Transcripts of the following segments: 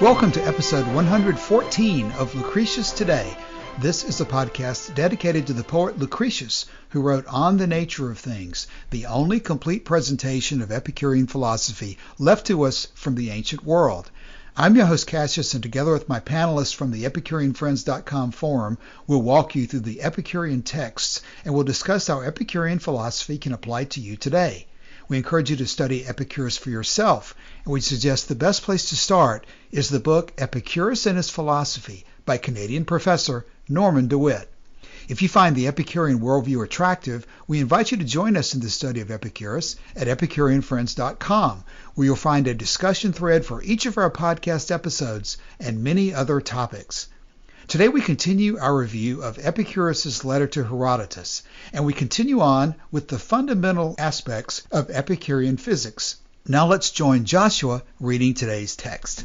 Welcome to episode 114 of Lucretius Today. This is a podcast dedicated to the poet Lucretius, who wrote On the Nature of Things, the only complete presentation of Epicurean philosophy left to us from the ancient world. I'm your host Cassius, and together with my panelists from the EpicureanFriends.com forum, we'll walk you through the Epicurean texts and we'll discuss how Epicurean philosophy can apply to you today. We encourage you to study Epicurus for yourself, and we suggest the best place to start is the book Epicurus and His Philosophy by Canadian professor Norman DeWitt. If you find the Epicurean worldview attractive, we invite you to join us in the study of Epicurus at EpicureanFriends.com, where you'll find a discussion thread for each of our podcast episodes and many other topics. Today we continue our review of Epicurus' letter to Herodotus, and we continue on with the fundamental aspects of Epicurean physics. Now let's join Joshua reading today's text.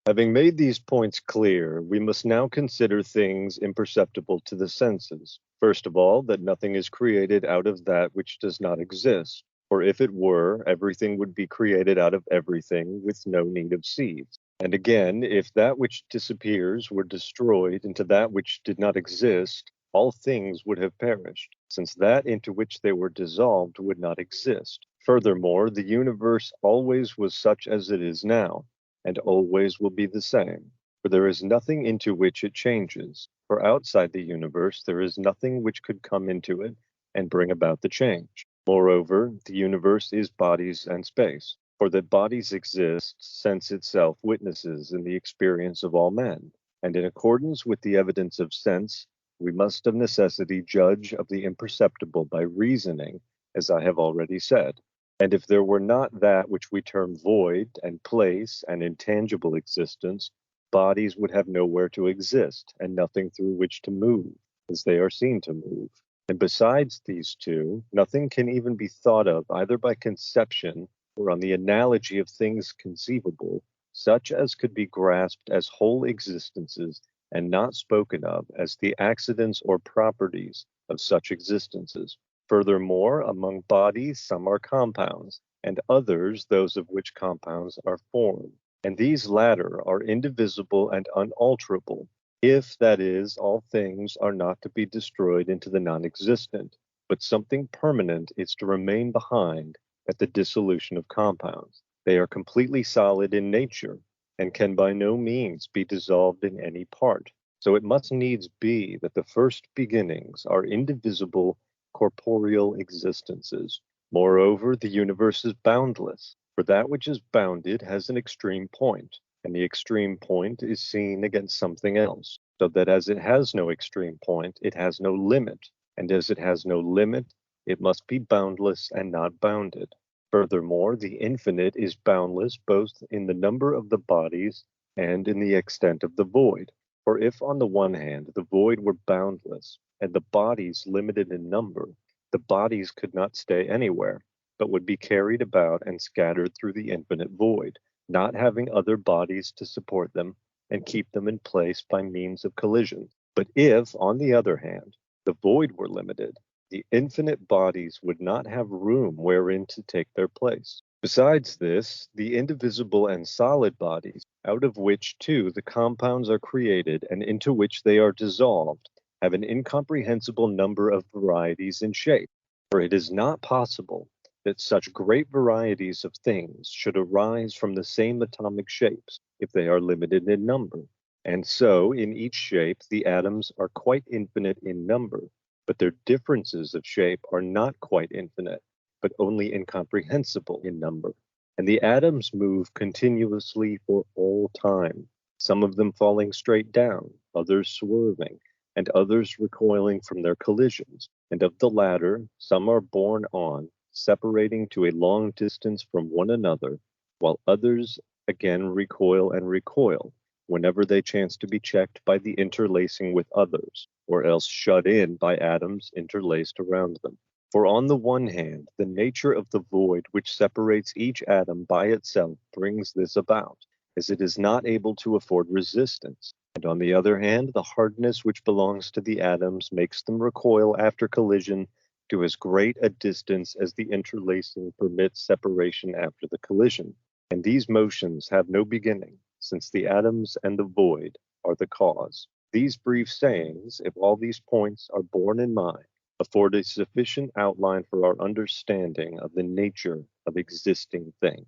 Having made these points clear, we must now consider things imperceptible to the senses. First of all, that nothing is created out of that which does not exist. For if it were, everything would be created out of everything with no need of seeds. And again, if that which disappears were destroyed into that which did not exist, all things would have perished, since that into which they were dissolved would not exist. Furthermore, the universe always was such as it is now, and always will be the same. For there is nothing into which it changes. For outside the universe, there is nothing which could come into it and bring about the change. Moreover, the universe is bodies and space. For that bodies exist, sense itself witnesses in the experience of all men. And in accordance with the evidence of sense, we must of necessity judge of the imperceptible by reasoning, as I have already said. And if there were not that which we term void and place and intangible existence, bodies would have nowhere to exist and nothing through which to move, as they are seen to move. And besides these two, nothing can even be thought of either by conception or on the analogy of things conceivable, such as could be grasped as whole existences and not spoken of as the accidents or properties of such existences. Furthermore, among bodies some are compounds, and others those of which compounds are formed. And these latter are indivisible and unalterable, if, that is, all things are not to be destroyed into the non-existent, but something permanent is to remain behind at the dissolution of compounds. They are completely solid in nature, and can by no means be dissolved in any part. So it must needs be that the first beginnings are indivisible corporeal existences. Moreover, the universe is boundless, for that which is bounded has an extreme point, and the extreme point is seen against something else, so that as it has no extreme point, it has no limit, and as it has no limit, it must be boundless and not bounded. Furthermore, the infinite is boundless both in the number of the bodies and in the extent of the void. For if on the one hand the void were boundless and the bodies limited in number, the bodies could not stay anywhere, but would be carried about and scattered through the infinite void, not having other bodies to support them and keep them in place by means of collision. But if, on the other hand, the void were limited, the infinite bodies would not have room wherein to take their place. Besides this, the indivisible and solid bodies, out of which too the compounds are created and into which they are dissolved, have an incomprehensible number of varieties in shape. For it is not possible that such great varieties of things should arise from the same atomic shapes, if they are limited in number. And so, in each shape, the atoms are quite infinite in number, but their differences of shape are not quite infinite, but only incomprehensible in number. And the atoms move continuously for all time, some of them falling straight down, others swerving, and others recoiling from their collisions. And of the latter, some are borne on, separating to a long distance from one another, while others again recoil and recoil, whenever they chance to be checked by the interlacing with others, or else shut in by atoms interlaced around them. For on the one hand, the nature of the void which separates each atom by itself brings this about, as it is not able to afford resistance. And on the other hand, the hardness which belongs to the atoms makes them recoil after collision to as great a distance as the interlacing permits separation after the collision. and these motions have no beginning, since the atoms and the void are the cause. These brief sayings, if all these points are borne in mind, afford a sufficient outline for our understanding of the nature of existing things.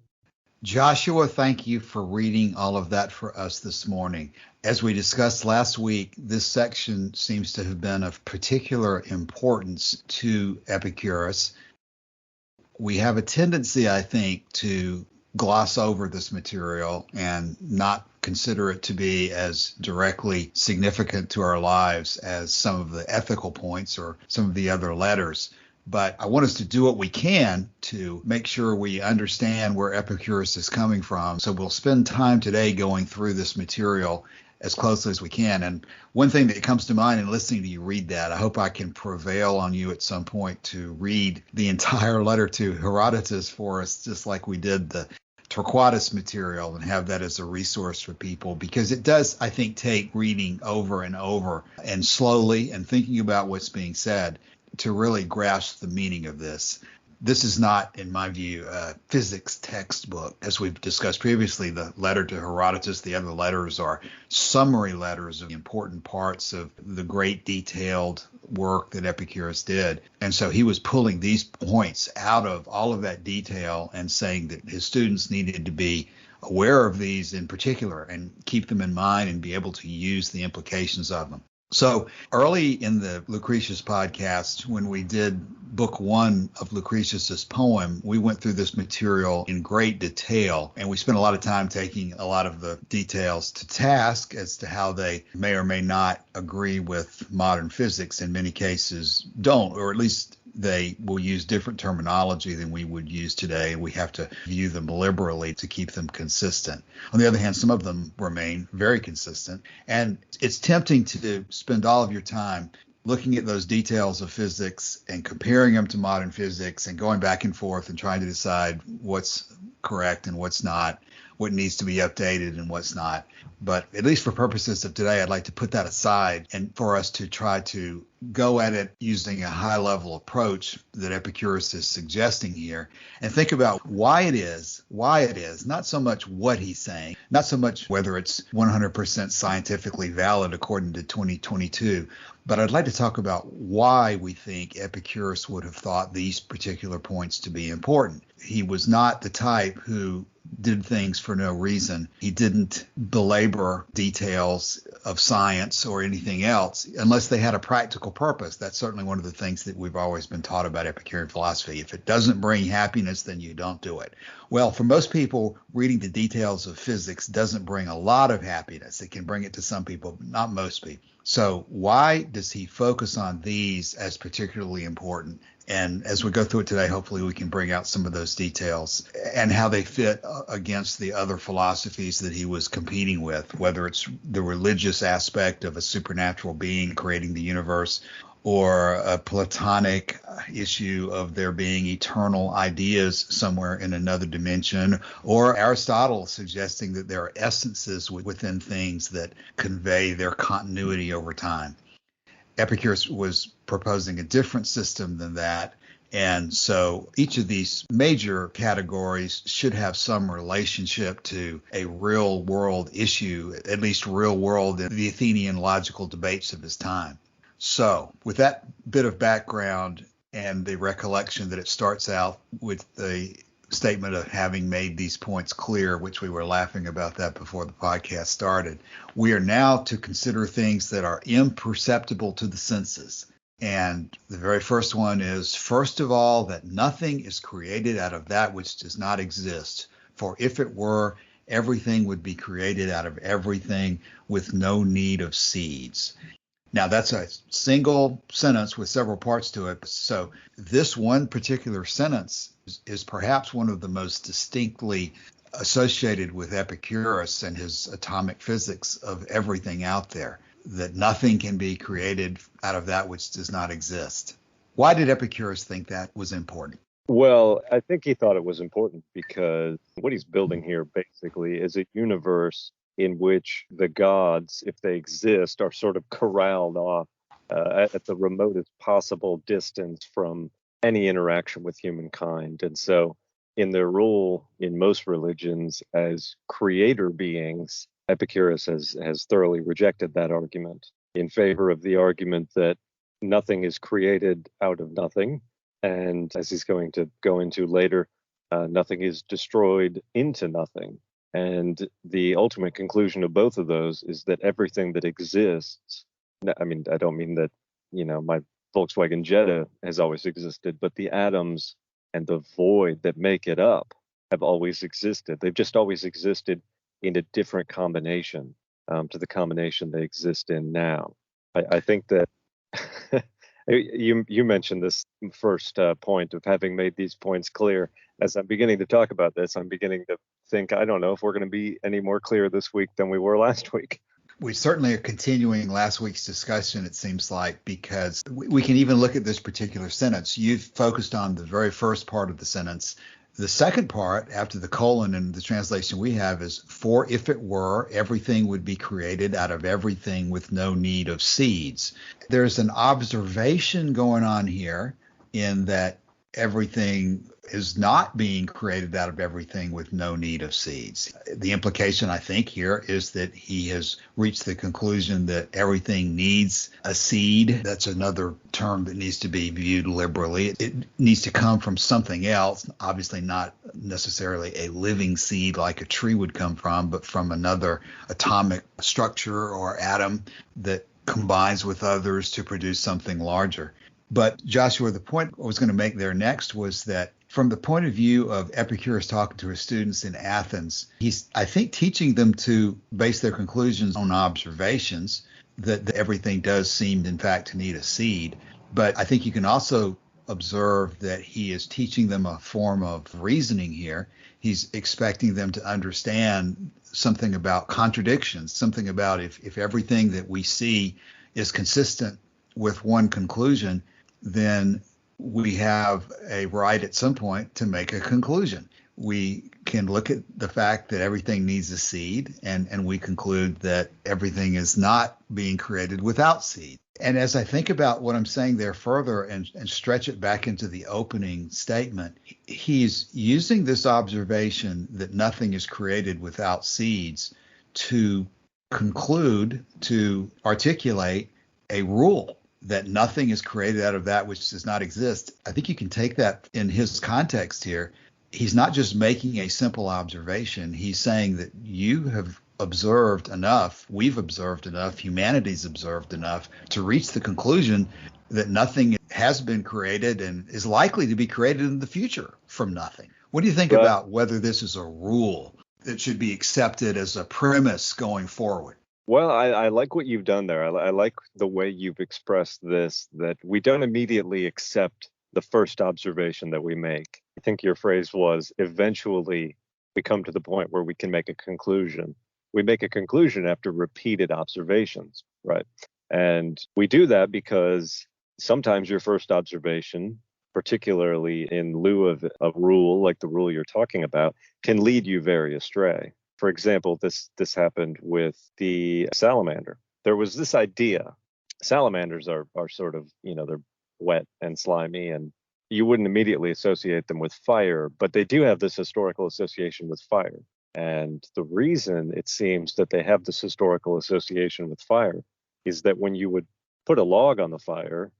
Joshua, thank you for reading all of that for us this morning. As we discussed last week, this section seems to have been of particular importance to Epicurus. We have a tendency, I think, to gloss over this material and not consider it to be as directly significant to our lives as some of the ethical points or some of the other letters. But I want us to do what we can to make sure we understand where Epicurus is coming from. So we'll spend time today going through this material as closely as we can. And one thing that comes to mind in listening to you read that, I hope I can prevail on you at some point to read the entire letter to Herodotus for us, just like we did the Torquatus material, and have that as a resource for people, because it does, I think, take reading over and over and slowly and thinking about what's being said to really grasp the meaning of this. This is not, in my view, a physics textbook. As we've discussed previously, the letter to Herodotus, the other letters are summary letters of important parts of the great detailed work that Epicurus did. And so he was pulling these points out of all of that detail and saying that his students needed to be aware of these in particular and keep them in mind and be able to use the implications of them. So early in the Lucretius podcast, when we did book one of Lucretius's poem, we went through this material in great detail, and we spent a lot of time taking a lot of the details to task as to how they may or may not agree with modern physics. In many cases don't, or at least they will use different terminology than we would use today. We have to view them liberally to keep them consistent. On the other hand, some of them remain very consistent. And it's tempting to spend all of your time looking at those details of physics and comparing them to modern physics and going back and forth and trying to decide what's correct and what's not, what needs to be updated and what's not. But at least for purposes of today, I'd like to put that aside and for us to try to go at it using a high-level approach that Epicurus is suggesting here, and think about why it is, not so much what he's saying, not so much whether it's 100% scientifically valid according to 2022, but I'd like to talk about why we think Epicurus would have thought these particular points to be important. He was not the type who did things for no reason. He didn't belabor details of science or anything else unless they had a practical purpose. That's certainly one of the things that we've always been taught about Epicurean philosophy. If it doesn't bring happiness, then you don't do it. Well, for most people, reading the details of physics doesn't bring a lot of happiness. It can bring it to some people, but not most people. So why does he focus on these as particularly important? And as we go through it today, hopefully we can bring out some of those details and how they fit against the other philosophies that he was competing with, whether it's the religious aspect of a supernatural being creating the universe, or a Platonic issue of there being eternal ideas somewhere in another dimension, or Aristotle suggesting that there are essences within things that convey their continuity over time. Epicurus was proposing a different system than that. And so each of these major categories should have some relationship to a real world issue, at least real world in the Athenian logical debates of his time. So with that bit of background and the recollection that it starts out with the statement of having made these points clear, which we were laughing about that before the podcast started, we are now to consider things that are imperceptible to the senses. And the very first one is, first of all, that nothing is created out of that which does not exist. For if it were, everything would be created out of everything with no need of seeds. Now, that's a single sentence with several parts to it. So this one particular sentence is perhaps one of the most distinctly associated with Epicurus and his atomic physics of everything out there, that nothing can be created out of that which does not exist. Why did Epicurus think that was important? Well, I think he thought it was important because what he's building here basically is a universe in which the gods, if they exist, are sort of corralled off at the remotest possible distance from any interaction with humankind. And so in their role in most religions as creator beings, Epicurus has thoroughly rejected that argument in favor of the argument that nothing is created out of nothing. And as he's going to go into later, nothing is destroyed into nothing. And the ultimate conclusion of both of those is that everything that exists, I mean, I don't mean that, my Volkswagen Jetta has always existed, but the atoms and the void that make it up have always existed. They've just always existed in a different combination to the combination they exist in now. I think that you mentioned this first point of having made these points clear. As I'm beginning to talk about this, I'm beginning to think, I don't know if we're going to be any more clear this week than we were last week. We certainly are continuing last week's discussion, it seems like, because we can even look at this particular sentence. You've focused on the very first part of the sentence. The second part, after the colon in the translation we have, is, for if it were, everything would be created out of everything with no need of seeds. There's an observation going on here in that everything is not being created out of everything with no need of seeds. The implication, I think, here is that he has reached the conclusion that everything needs a seed. That's another term that needs to be viewed liberally. It needs to come from something else, obviously not necessarily a living seed like a tree would come from, but from another atomic structure or atom that combines with others to produce something larger. But Joshua, the point I was going to make there next was that from the point of view of Epicurus talking to his students in Athens, he's, I think, teaching them to base their conclusions on observations, that everything does seem, in fact, to need a seed. But I think you can also observe that he is teaching them a form of reasoning here. He's expecting them to understand something about contradictions, something about if everything that we see is consistent with one conclusion, then we have a right at some point to make a conclusion. We can look at the fact that everything needs a seed, and we conclude that everything is not being created without seed. And as I think about what I'm saying there further and stretch it back into the opening statement, he's using this observation that nothing is created without seeds to conclude, to articulate a rule that nothing is created out of that which does not exist. I think you can take that in his context here. He's not just making a simple observation. He's saying that you have observed enough, we've observed enough, humanity's observed enough to reach the conclusion that nothing has been created and is likely to be created in the future from nothing. What do you think about whether this is a rule that should be accepted as a premise going forward? Well, I like what you've done there. I like the way you've expressed this, that we don't immediately accept the first observation that we make. I think your phrase was, eventually we come to the point where we can make a conclusion. We make a conclusion after repeated observations, right? And we do that because sometimes your first observation, particularly in lieu of a rule like the rule you're talking about, can lead you very astray. For example, this happened with the salamander. There was this idea. Salamanders are sort of, they're wet and slimy, and you wouldn't immediately associate them with fire, but they do have this historical association with fire. And the reason it seems that they have this historical association with fire is that when you would put a log on the fire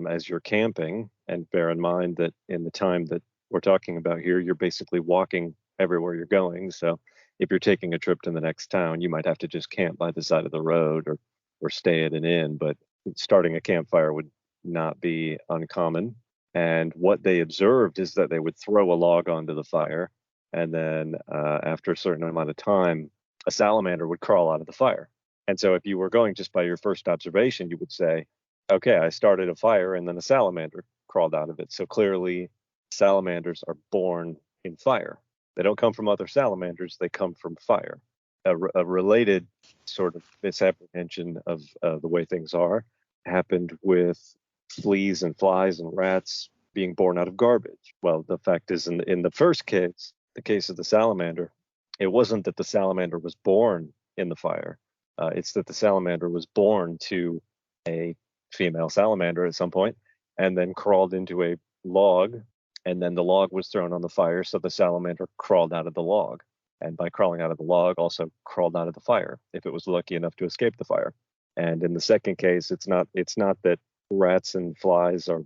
as you're camping, and bear in mind that in the time that we're talking about here, you're basically walking everywhere you're going. So if you're taking a trip to the next town, you might have to just camp by the side of the road or stay at an inn. But starting a campfire would not be uncommon. And what they observed is that they would throw a log onto the fire, and then after a certain amount of time, a salamander would crawl out of the fire. And so if you were going just by your first observation, you would say, okay, I started a fire and then a salamander crawled out of it. So clearly salamanders are born in fire. They don't come from other salamanders, they come from fire. A related sort of misapprehension of the way things are happened with fleas and flies and rats being born out of garbage. Well, the fact is, in the first case, the case of the salamander, it wasn't that the salamander was born in the fire. It's that the salamander was born to a female salamander at some point and then crawled into a log and then the log was thrown on the fire, so the salamander crawled out of the log. And by crawling out of the log, also crawled out of the fire, if it was lucky enough to escape the fire. And in the second case, it's not that rats and flies are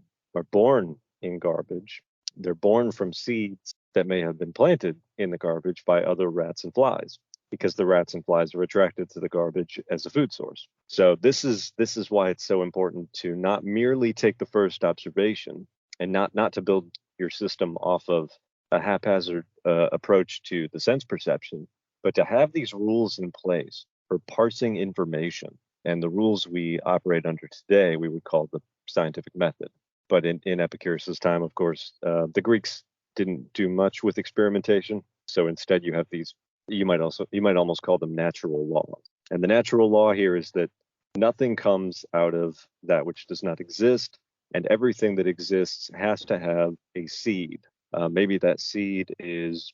born in garbage. They're born from seeds that may have been planted in the garbage by other rats and flies, because the rats and flies are attracted to the garbage as a food source. So this is why it's so important to not merely take the first observation and not to build your system off of a haphazard approach to the sense perception, but to have these rules in place for parsing information. And the rules we operate under today, we would call the scientific method. But in Epicurus's time, of course, the Greeks didn't do much with experimentation. So instead, you have these. You might almost call them natural laws. And the natural law here is that nothing comes out of that which does not exist, and everything that exists has to have a seed. Maybe that seed is,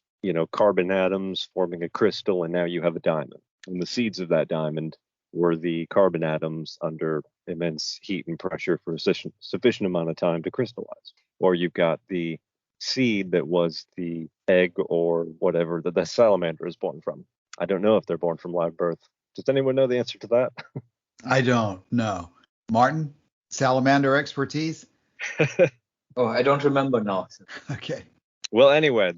carbon atoms forming a crystal, and now you have a diamond. And the seeds of that diamond were the carbon atoms under immense heat and pressure for a sufficient amount of time to crystallize. Or you've got the seed that was the egg or whatever that the salamander is born from. I don't know if they're born from live birth. Does anyone know the answer to that? I don't know. Martin, salamander expertise? Oh, I don't remember now. Okay. Well, anyway,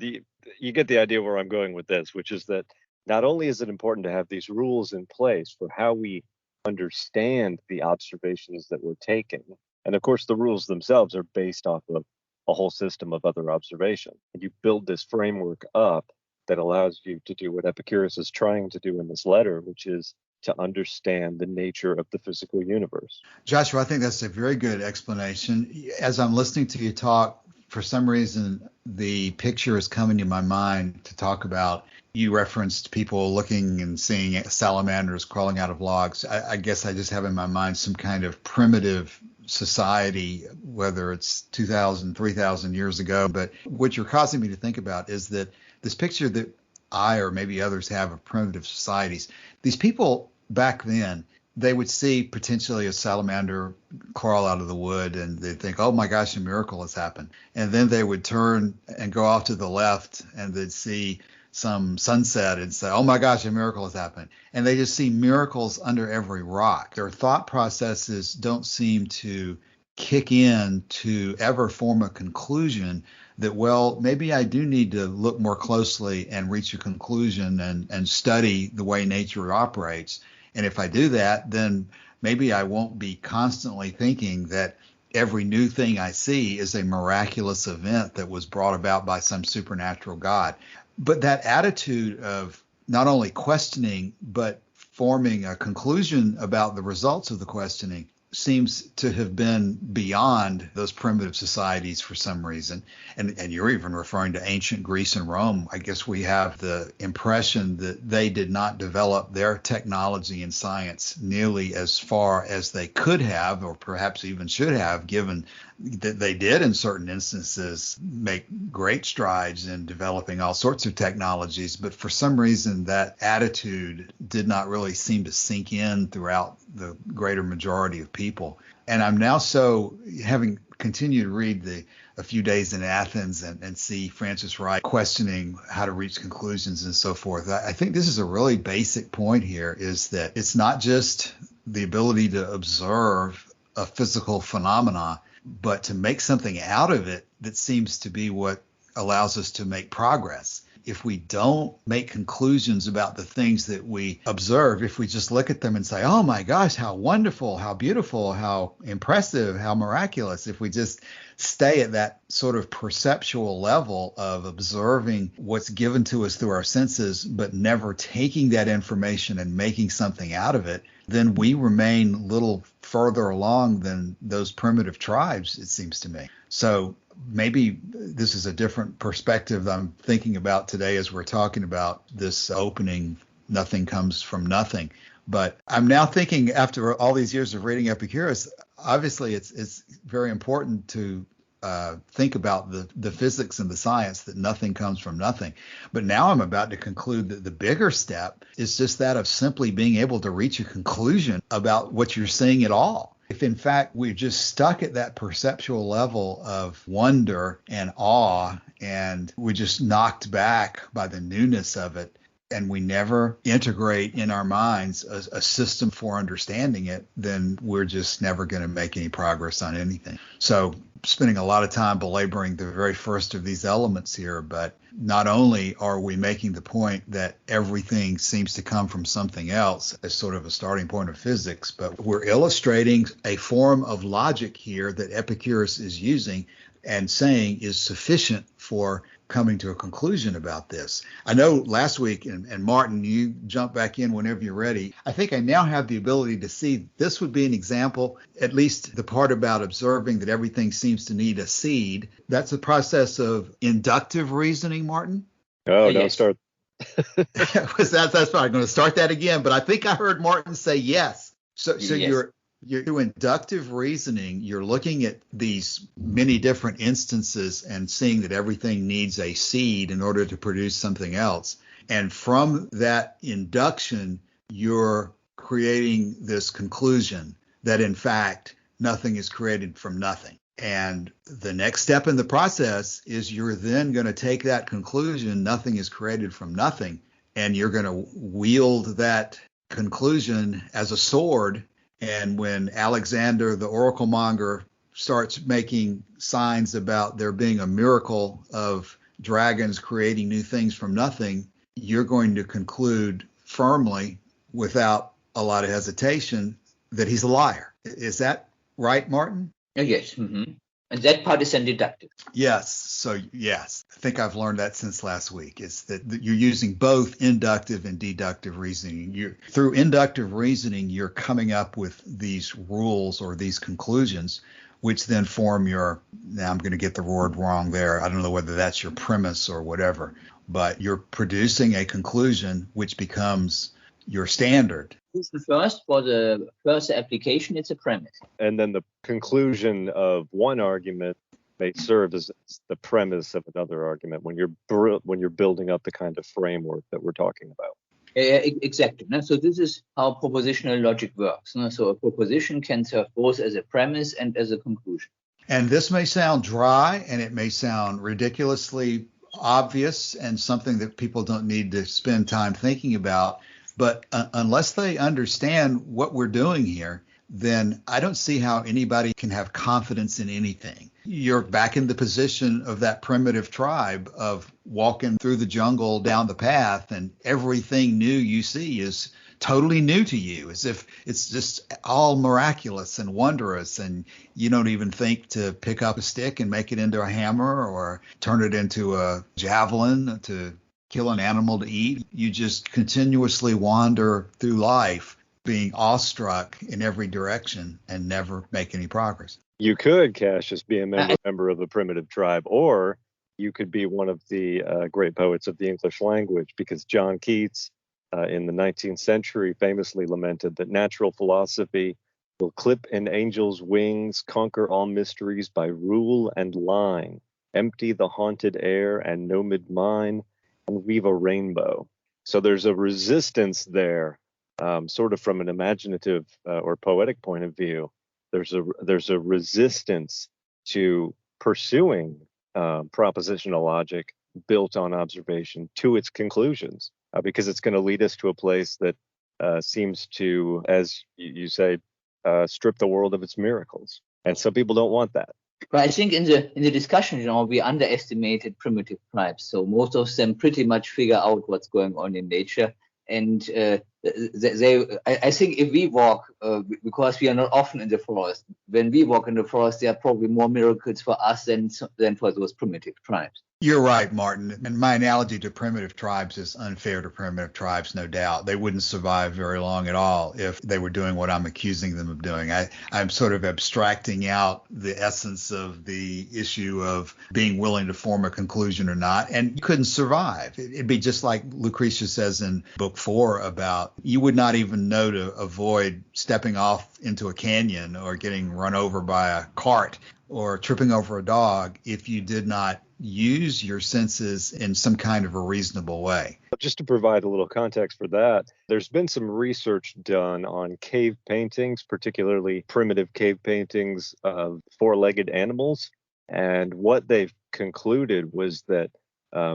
you get the idea where I'm going with this, which is that not only is it important to have these rules in place for how we understand the observations that we're taking, and of course the rules themselves are based off of a whole system of other observation. And you build this framework up that allows you to do what Epicurus is trying to do in this letter, which is to understand the nature of the physical universe. Joshua, I think that's a very good explanation. As I'm listening to you talk, for some reason, the picture is coming to my mind to talk about. You referenced people looking and seeing salamanders crawling out of logs. I guess I just have in my mind some kind of primitive society, whether it's 2,000, 3,000 years ago. But what you're causing me to think about is that this picture that I or maybe others have of primitive societies, these people back then, they would see potentially a salamander crawl out of the wood and they'd think, oh my gosh, a miracle has happened. And then they would turn and go off to the left and they'd see some sunset and say, oh my gosh, a miracle has happened. And they just see miracles under every rock. Their thought processes don't seem to kick in to ever form a conclusion that, well, maybe I do need to look more closely and reach a conclusion and study the way nature operates. And if I do that, then maybe I won't be constantly thinking that every new thing I see is a miraculous event that was brought about by some supernatural God. But that attitude of not only questioning, but forming a conclusion about the results of the questioning seems to have been beyond those primitive societies for some reason. And you're even referring to ancient Greece and Rome. I guess we have the impression that they did not develop their technology and science nearly as far as they could have, or perhaps even should have, given that they did in certain instances make great strides in developing all sorts of technologies. But for some reason, that attitude did not really seem to sink in throughout the greater majority of people. And I'm now having continued to read A Few Days in Athens and see Francis Wright questioning how to reach conclusions and so forth. I think this is a really basic point here, is that it's not just the ability to observe a physical phenomena, but to make something out of it that seems to be what allows us to make progress. If we don't make conclusions about the things that we observe, if we just look at them and say, oh my gosh, how wonderful, how beautiful, how impressive, how miraculous, if we just stay at that sort of perceptual level of observing what's given to us through our senses, but never taking that information and making something out of it, then we remain a little further along than those primitive tribes, it seems to me. So maybe this is a different perspective I'm thinking about today as we're talking about this opening, nothing comes from nothing. But I'm now thinking, after all these years of reading Epicurus, obviously it's very important to think about the physics and the science, that nothing comes from nothing. But now I'm about to conclude that the bigger step is just that of simply being able to reach a conclusion about what you're seeing at all. If in fact we're just stuck at that perceptual level of wonder and awe, and we're just knocked back by the newness of it, and we never integrate in our minds a system for understanding it, then we're just never going to make any progress on anything. So spending a lot of time belaboring the very first of these elements here, but not only are we making the point that everything seems to come from something else as sort of a starting point of physics, but we're illustrating a form of logic here that Epicurus is using and saying is sufficient for coming to a conclusion about this. I know last week, and Martin, you jump back in whenever you're ready. I think I now have the ability to see this would be an example, at least the part about observing that everything seems to need a seed. That's a process of inductive reasoning, Martin. Oh, don't start. That's probably going to start that again, but I think I heard Martin say yes. So yes. You're doing inductive reasoning. You're looking at these many different instances and seeing that everything needs a seed in order to produce something else. And from that induction, you're creating this conclusion that, in fact, nothing is created from nothing. And the next step in the process is you're then going to take that conclusion, nothing is created from nothing, and you're going to wield that conclusion as a sword. And when Alexander, the oracle monger, starts making signs about there being a miracle of dragons creating new things from nothing, you're going to conclude firmly, without a lot of hesitation, that he's a liar. Is that right, Martin? Yes. Mm-hmm. And that part is then deductive. Yes. So, yes, I think I've learned that since last week. It's that you're using both inductive and deductive reasoning. Through inductive reasoning, you're coming up with these rules or these conclusions, which then form now I'm going to get the word wrong there. I don't know whether that's your premise or whatever, but you're producing a conclusion which becomes your standard. For the first application, it's a premise. And then the conclusion of one argument may serve as the premise of another argument when you're building up the kind of framework that we're talking about. Exactly. So this is how propositional logic works. So a proposition can serve both as a premise and as a conclusion. And this may sound dry, and it may sound ridiculously obvious and something that people don't need to spend time thinking about. But unless they understand what we're doing here, then I don't see how anybody can have confidence in anything. You're back in the position of that primitive tribe of walking through the jungle down the path, and everything new you see is totally new to you, as if it's just all miraculous and wondrous, and you don't even think to pick up a stick and make it into a hammer or turn it into a javelin to kill an animal to eat. You just continuously wander through life being awestruck in every direction and never make any progress. You could, Cassius, be a member of a primitive tribe, or you could be one of the great poets of the English language, because John Keats in the 19th century famously lamented that natural philosophy will clip an angel's wings, conquer all mysteries by rule and line, empty the haunted air and nomad mine, and weave a rainbow. So there's a resistance there, sort of from an imaginative or poetic point of view. There's a resistance to pursuing propositional logic built on observation to its conclusions, because it's going to lead us to a place that seems to, as you say, strip the world of its miracles. And some people don't want that. But I think in the discussion, we underestimated primitive tribes. So most of them pretty much figure out what's going on in nature. And I think if we walk, because we are not often in the forest, when we walk in the forest, there are probably more miracles for us than for those primitive tribes. You're right, Martin. And my analogy to primitive tribes is unfair to primitive tribes, no doubt. They wouldn't survive very long at all if they were doing what I'm accusing them of doing. I'm sort of abstracting out the essence of the issue of being willing to form a conclusion or not. And you couldn't survive. It'd be just like Lucretius says in Book 4 about you would not even know to avoid stepping off into a canyon or getting run over by a cart or tripping over a dog if you did not use your senses in some kind of a reasonable way. Just to provide a little context for that, there's been some research done on cave paintings, particularly primitive cave paintings of four-legged animals. And what they've concluded was that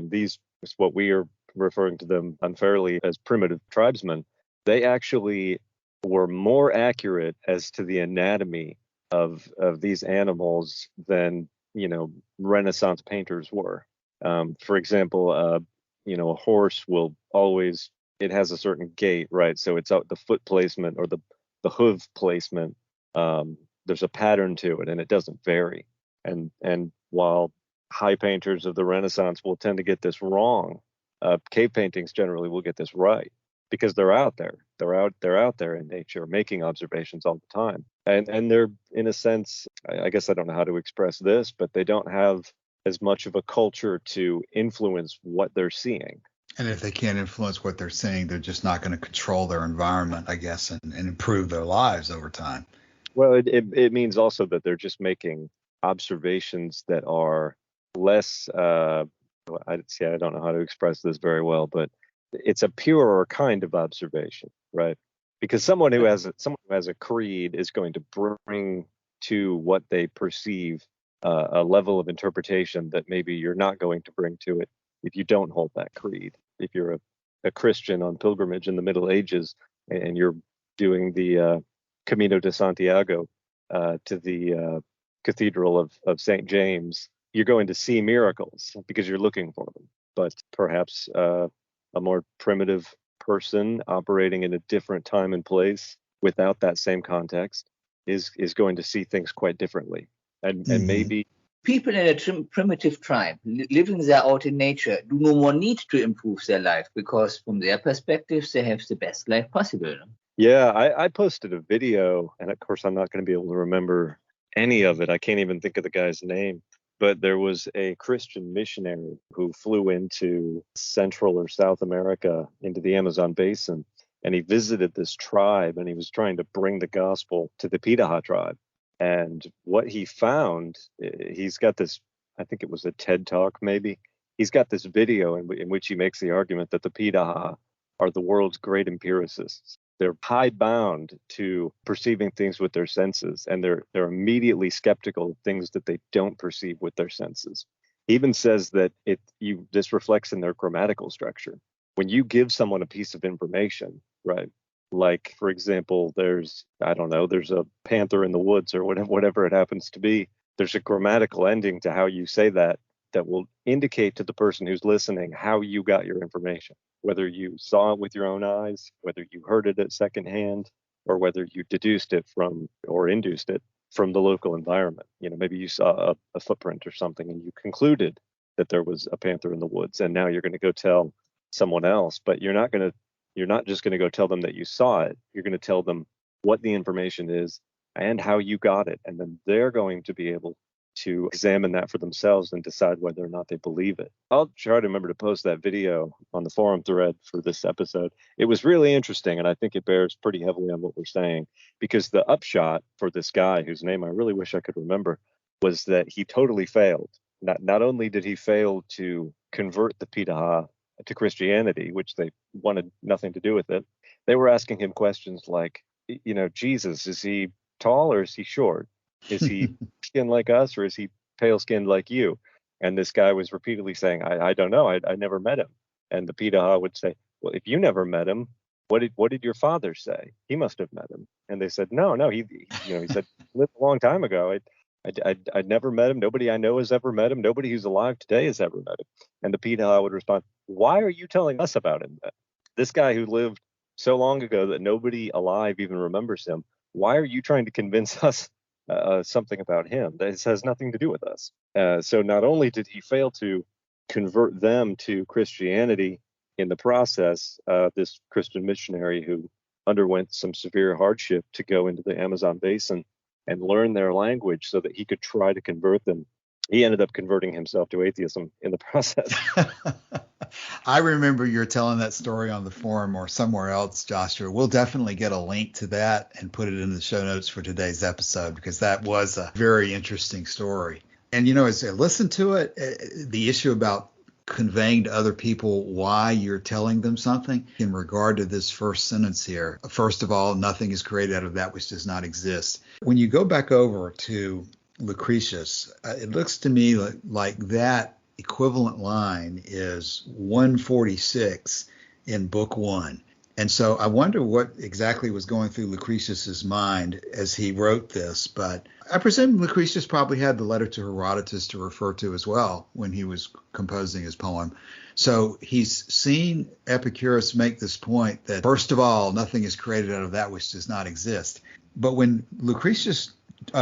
these, what we are referring to them unfairly as primitive tribesmen, they actually were more accurate as to the anatomy of these animals than, Renaissance painters were. For example, a horse will always, it has a certain gait, right? So it's out the foot placement or the hoof placement. There's a pattern to it and it doesn't vary. And while high painters of the Renaissance will tend to get this wrong, cave paintings generally will get this right because they're out there. They're out there in nature making observations all the time. And they're, in a sense, I guess I don't know how to express this, but they don't have as much of a culture to influence what they're seeing. And if they can't influence what they're seeing, they're just not going to control their environment, I guess, and improve their lives over time. Well, it means also that they're just making observations that are less, I don't know how to express this very well, but it's a purer kind of observation, right? Because someone who has a creed is going to bring to what they perceive a level of interpretation that maybe you're not going to bring to it if you don't hold that creed. If you're a Christian on pilgrimage in the Middle Ages and you're doing the Camino de Santiago to the Cathedral of St. James, you're going to see miracles because you're looking for them. But perhaps a more primitive person operating in a different time and place without that same context is going to see things quite differently. And maybe people in a primitive tribe living there out in nature do no more need to improve their life because from their perspectives, they have the best life possible. Yeah, I posted a video, and of course, I'm not going to be able to remember any of it. I can't even think of the guy's name. But there was a Christian missionary who flew into Central or South America, into the Amazon basin, and he visited this tribe, and he was trying to bring the gospel to the Pitaha tribe. And what he found, he's got this, I think it was a TED Talk maybe, he's got this video in which he makes the argument that the Pitaha are the world's great empiricists. They're hidebound to perceiving things with their senses, and they're immediately skeptical of things that they don't perceive with their senses. He even says that this reflects in their grammatical structure. When you give someone a piece of information, right? Like, for example, there's a panther in the woods or whatever it happens to be. There's a grammatical ending to how you say that will indicate to the person who's listening how you got your information, whether you saw it with your own eyes, whether you heard it at secondhand, or whether you deduced it from or induced it from the local environment. Maybe you saw a footprint or something and you concluded that there was a panther in the woods, and now you're going to go tell someone else, but you're not just going to go tell them that you saw it. You're going to tell them what the information is and how you got it. And then they're going to be able to examine that for themselves and decide whether or not they believe it. I'll try to remember to post that video on the forum thread for this episode. It was really interesting, and I think it bears pretty heavily on what we're saying, because the upshot for this guy, whose name I really wish I could remember, was that he totally failed. Not only did he fail to convert the Pitaha to Christianity, which they wanted nothing to do with it, they were asking him questions like, Jesus, is he tall or is he short? Is he skinned like us or is he pale skinned like you? And this guy was repeatedly saying, I don't know. I never met him. And the Pitaha would say, well, if you never met him, what did your father say? He must have met him. And they said, no, he said, lived a long time ago. I never met him. Nobody I know has ever met him. Nobody who's alive today has ever met him. And the Pitaha would respond, why are you telling us about him then? This guy who lived so long ago that nobody alive even remembers him, why are you trying to convince us something about him? This has nothing to do with us. So not only did he fail to convert them to Christianity in the process, this Christian missionary who underwent some severe hardship to go into the Amazon basin and learn their language so that he could try to convert them, he ended up converting himself to atheism in the process. I remember you're telling that story on the forum or somewhere else, Joshua. We'll definitely get a link to that and put it in the show notes for today's episode, because that was a very interesting story. And, as I listen to it, the issue about conveying to other people why you're telling them something in regard to this first sentence here. First of all, nothing is created out of that which does not exist. When you go back over to Lucretius, it looks to me like that equivalent line is 146 in Book 1. And so I wonder what exactly was going through Lucretius's mind as he wrote this, but I presume Lucretius probably had the letter to Herodotus to refer to as well when he was composing his poem. So he's seen Epicurus make this point that, first of all, nothing is created out of that which does not exist. But when Lucretius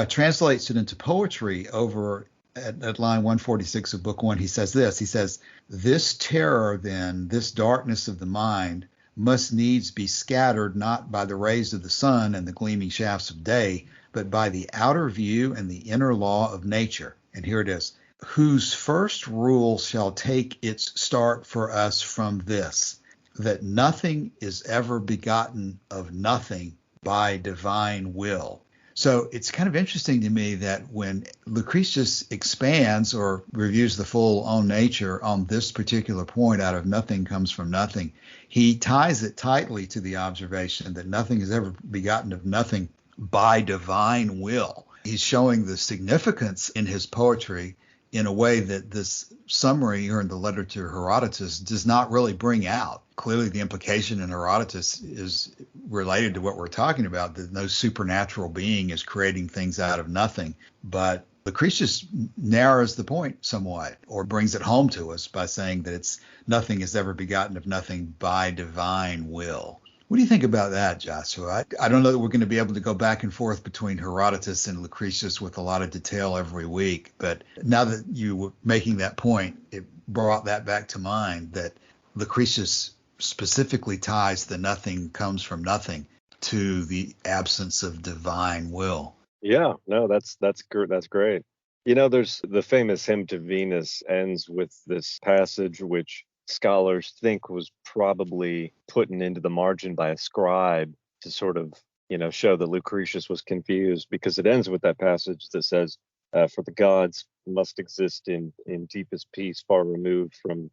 translates it into poetry over at line 146 of Book 1, he says this. He says, "This terror, then, this darkness of the mind, must needs be scattered not by the rays of the sun and the gleaming shafts of day, but by the outer view and the inner law of nature." And here it is. "Whose first rule shall take its start for us from this, that nothing is ever begotten of nothing by divine will." So it's kind of interesting to me that when Lucretius expands or reviews the full own nature on this particular point, out of nothing comes from nothing, he ties it tightly to the observation that nothing is ever begotten of nothing by divine will. He's showing the significance in his poetry in a way that this summary here in the letter to Herodotus does not really bring out. Clearly, the implication in Herodotus is related to what we're talking about, that no supernatural being is creating things out of nothing. But Lucretius narrows the point somewhat, or brings it home to us by saying that nothing is ever begotten of nothing by divine will. What do you think about that, Joshua? I don't know that we're going to be able to go back and forth between Herodotus and Lucretius with a lot of detail every week, but now that you were making that point, it brought that back to mind, that Lucretius specifically ties the nothing comes from nothing to the absence of divine will. Yeah, no, that's great. There's the famous hymn to Venus ends with this passage which scholars think was probably put into the margin by a scribe to sort of, show that Lucretius was confused, because it ends with that passage that says, "For the gods must exist in deepest peace, far removed from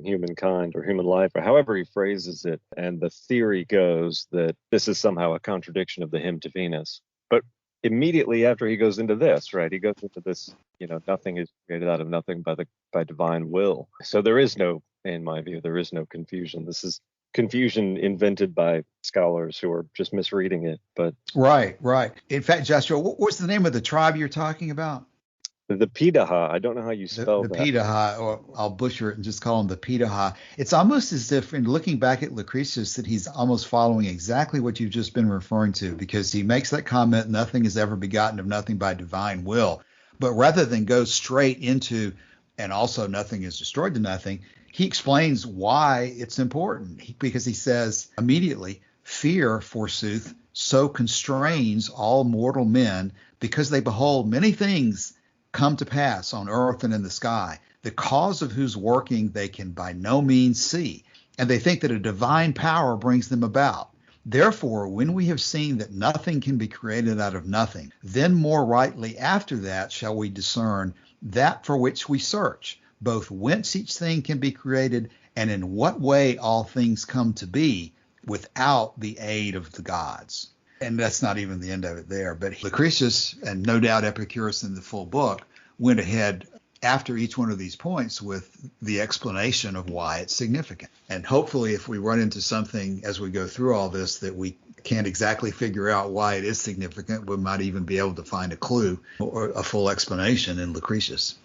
humankind or human life," or however he phrases it. And the theory goes that this is somehow a contradiction of the hymn to Venus. But immediately after he goes into this, right, he goes into this, nothing is created out of nothing by divine will. So in my view, there is no confusion. This is confusion invented by scholars who are just misreading it. But Right. In fact, Joshua, what's the name of the tribe you're talking about? The Pitaha, I don't know how you spell the that. Pitaha, or I'll butcher it and just call them the Pitaha. It's almost as if, in looking back at Lucretius, that he's almost following exactly what you've just been referring to, because he makes that comment, nothing is ever begotten of nothing by divine will. But rather than go straight into, and also nothing is destroyed to nothing, he explains why it's important, because he says immediately, "Fear, forsooth, so constrains all mortal men, because they behold many things come to pass on earth and in the sky, the cause of whose working they can by no means see, and they think that a divine power brings them about. Therefore, when we have seen that nothing can be created out of nothing, then more rightly after that shall we discern that for which we search, both whence each thing can be created and in what way all things come to be without the aid of the gods." And that's not even the end of it there. But Lucretius, and no doubt Epicurus in the full book, went ahead after each one of these points with the explanation of why it's significant. And hopefully, if we run into something as we go through all this that we can't exactly figure out why it is significant, we might even be able to find a clue or a full explanation in Lucretius.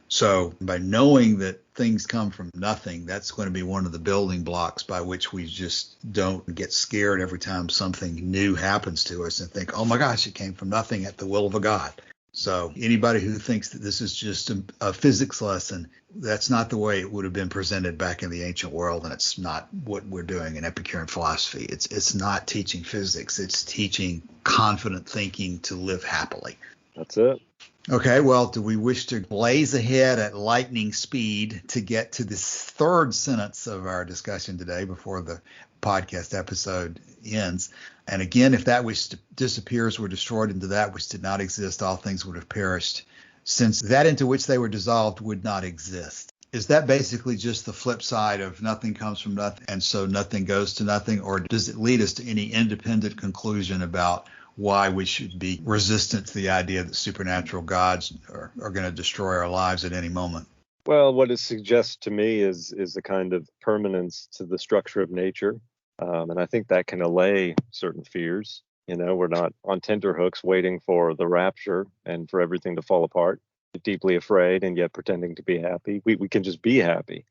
So by knowing that things come from nothing, that's going to be one of the building blocks by which we just don't get scared every time something new happens to us and think, oh my gosh, it came from nothing at the will of a God. So anybody who thinks that this is just a physics lesson, that's not the way it would have been presented back in the ancient world, and it's not what we're doing in Epicurean philosophy. It's not teaching physics. It's teaching confident thinking to live happily. That's it. Okay, well, do we wish to blaze ahead at lightning speed to get to this third sentence of our discussion today before the podcast episode ends? And again, if that which disappears were destroyed into that which did not exist, all things would have perished. since that into which they were dissolved would not exist. Is that basically just the flip side of nothing comes from nothing, and so nothing goes to nothing? Or does it lead us to any independent conclusion about why we should be resistant to the idea that supernatural gods are going to destroy our lives at any moment? Well, what it suggests to me is a kind of permanence to the structure of nature. And I think that can allay certain fears. We're not on tenterhooks waiting for the rapture and for everything to fall apart, deeply afraid and yet pretending to be happy. We can just be happy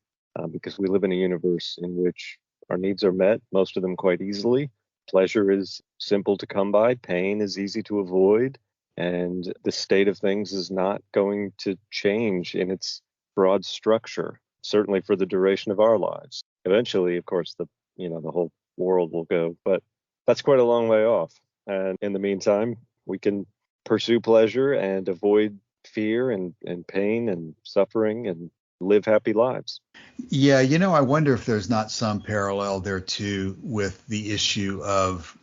because we live in a universe in which our needs are met, most of them quite easily. Pleasure is simple to come by, pain is easy to avoid, and the state of things is not going to change in its broad structure, certainly for the duration of our lives. Eventually, of course, the whole world will go, but that's quite a long way off. And in the meantime, we can pursue pleasure and avoid fear and pain and suffering and live happy lives. Yeah, I wonder if there's not some parallel there too with the issue of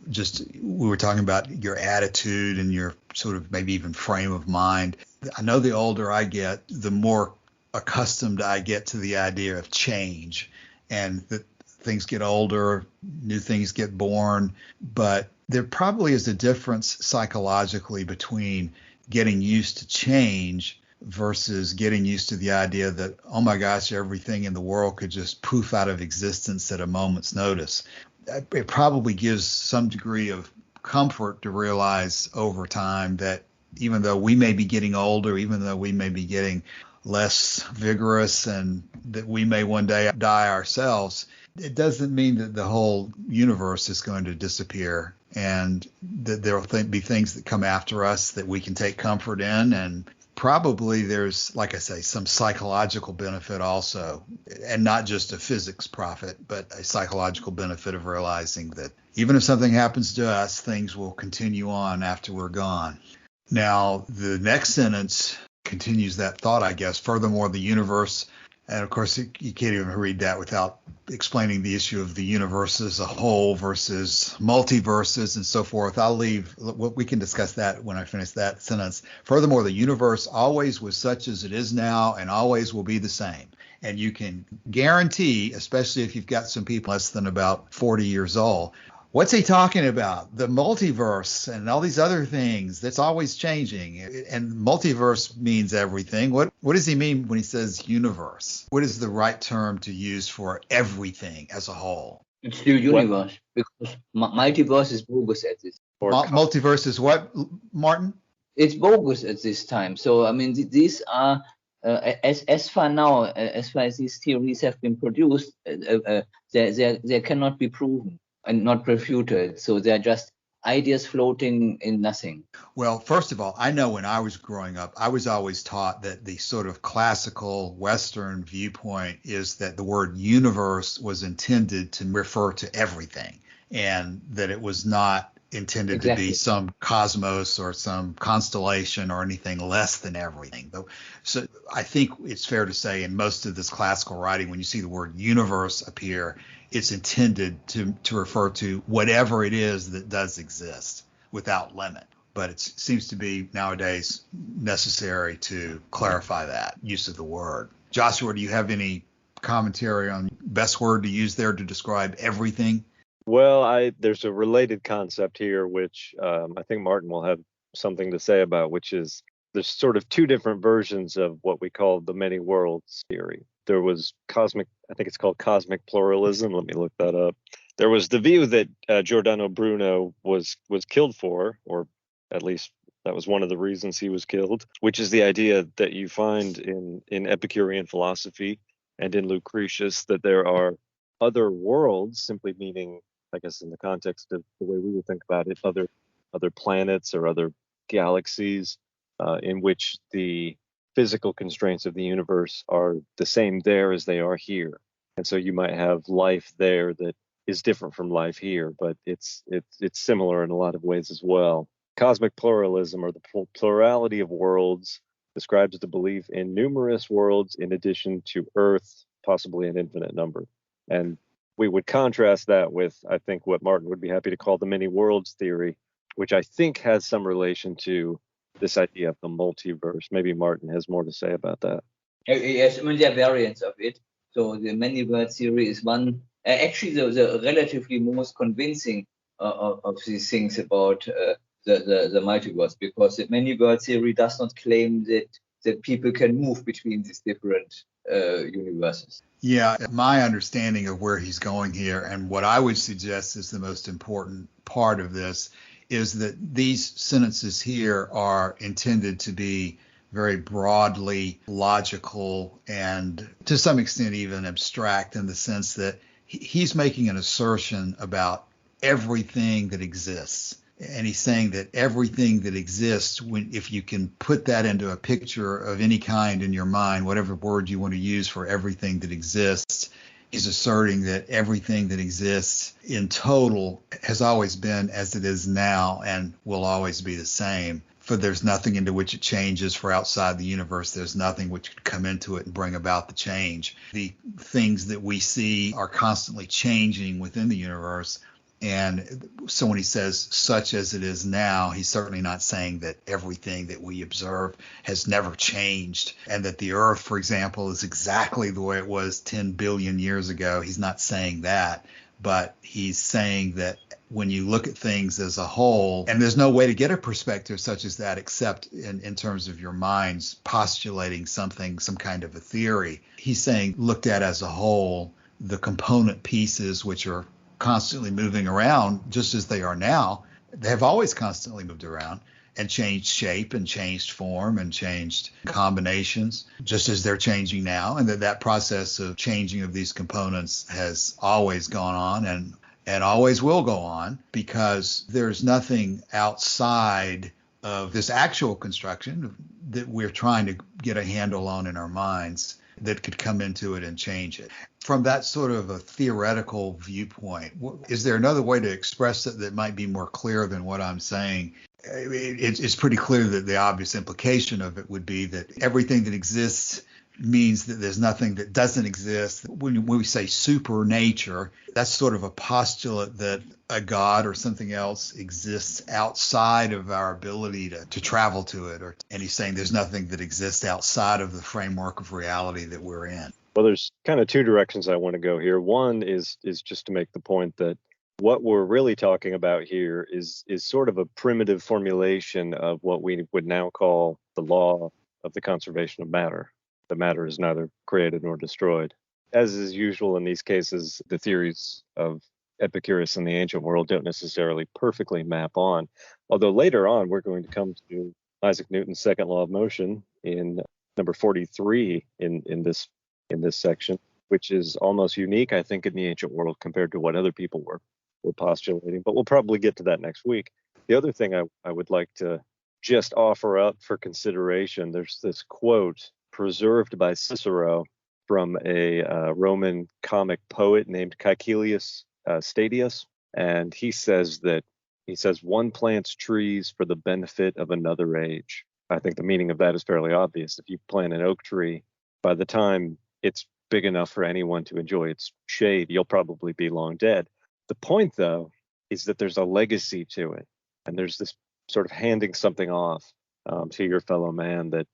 we were talking about your attitude and your sort of maybe even frame of mind. I know the older I get, the more accustomed I get to the idea of change, and that things get older, new things get born, but there probably is a difference psychologically between getting used to change versus getting used to the idea that, oh my gosh, everything in the world could just poof out of existence at a moment's notice. It probably gives some degree of comfort to realize over time that even though we may be getting older, even though we may be getting less vigorous and that we may one day die ourselves, it doesn't mean that the whole universe is going to disappear, and that there will be things that come after us that we can take comfort in. And probably there's, like I say, some psychological benefit also, and not just a physics profit, but a psychological benefit of realizing that even if something happens to us, things will continue on after we're gone. Now, the next sentence continues that thought, I guess. Furthermore, the universe, and of course, you can't even read that without explaining the issue of the universe as a whole versus multiverses and so forth. We can discuss that when I finish that sentence. Furthermore, the universe always was such as it is now and always will be the same. And you can guarantee, especially if you've got some people less than about 40 years old, what's he talking about? The multiverse and all these other things that's always changing. And multiverse means everything. What does he mean when he says universe? What is the right term to use for everything as a whole? It's still universe, because multiverse is bogus at this. Multiverse is what, Martin? It's bogus at this time. So, I mean, these are, as far as these theories have been produced, they cannot be proven and not refuted. So they're just ideas floating in nothing. Well, first of all, I know when I was growing up, I was always taught that the sort of classical Western viewpoint is that the word universe was intended to refer to everything, and that it was not intended to be some cosmos or some constellation or anything less than everything. So I think it's fair to say in most of this classical writing, when you see the word universe appear, it's intended to refer to whatever it is that does exist without limit. But it seems to be nowadays necessary to clarify that use of the word. Joshua, do you have any commentary on the best word to use there to describe everything? Well, there's a related concept here, which I think Martin will have something to say about, which is there's sort of two different versions of what we call the many worlds theory. There was I think it's called cosmic pluralism. Let me look that up. There was the view that Giordano Bruno was killed for, or at least that was one of the reasons he was killed, which is the idea that you find in Epicurean philosophy and in Lucretius, that there are other worlds, simply meaning, I guess in the context of the way we would think about it, other planets or other galaxies in which the physical constraints of the universe are the same there as they are here. And so you might have life there that is different from life here, but it's similar in a lot of ways as well. Cosmic pluralism, or the plurality of worlds, describes the belief in numerous worlds in addition to Earth, possibly an infinite number. And we would contrast that with, I think, what Martin would be happy to call the many worlds theory, which I think has some relation to this idea of the multiverse. Maybe Martin has more to say about that. Yes, I mean, there are variants of it. So the many world theory is one. Actually, the relatively most convincing of these things about the multiverse, because the many world theory does not claim that people can move between these different universes. Yeah, my understanding of where he's going here, and what I would suggest is the most important part of this, is that these sentences here are intended to be very broadly logical and to some extent even abstract, in the sense that he's making an assertion about everything that exists. And he's saying that everything that exists, if you can put that into a picture of any kind in your mind, whatever word you want to use for everything that exists, he's asserting that everything that exists in total has always been as it is now and will always be the same. For there's nothing into which it changes. For outside the universe, there's nothing which could come into it and bring about the change. The things that we see are constantly changing within the universe. And so when he says such as it is now, he's certainly not saying that everything that we observe has never changed, and that the Earth, for example, is exactly the way it was 10 billion years ago. He's not saying that, but he's saying that when you look at things as a whole, and there's no way to get a perspective such as that except in terms of your mind's postulating something, some kind of a theory. He's saying, looked at as a whole, the component pieces which are constantly moving around just as they are now, they have always constantly moved around and changed shape and changed form and changed combinations just as they're changing now, and that process of changing of these components has always gone on and always will go on, because there's nothing outside of this actual construction that we're trying to get a handle on in our minds that could come into it and change it. From that sort of a theoretical viewpoint, is there another way to express it that might be more clear than what I'm saying? It's pretty clear that the obvious implication of it would be that everything that exists means that there's nothing that doesn't exist. When we say supernature, that's sort of a postulate that a god or something else exists outside of our ability to travel to it. And he's saying there's nothing that exists outside of the framework of reality that we're in. Well, there's kind of two directions I want to go here. One is just to make the point that what we're really talking about here is sort of a primitive formulation of what we would now call the law of the conservation of matter. The matter is neither created nor destroyed. As is usual in these cases, the theories of Epicurus and the ancient world don't necessarily perfectly map on. Although later on, we're going to come to Isaac Newton's second law of motion in number 43 in this section, which is almost unique, I think, in the ancient world compared to what other people were postulating. But we'll probably get to that next week. The other thing I would like to just offer up for consideration, there's this quote preserved by Cicero from a Roman comic poet named Caecilius Statius, and he says one plants trees for the benefit of another age. I think the meaning of that is fairly obvious. If you plant an oak tree, by the time it's big enough for anyone to enjoy its shade, you'll probably be long dead. The point, though, is that there's a legacy to it, and there's this sort of handing something off to your fellow man that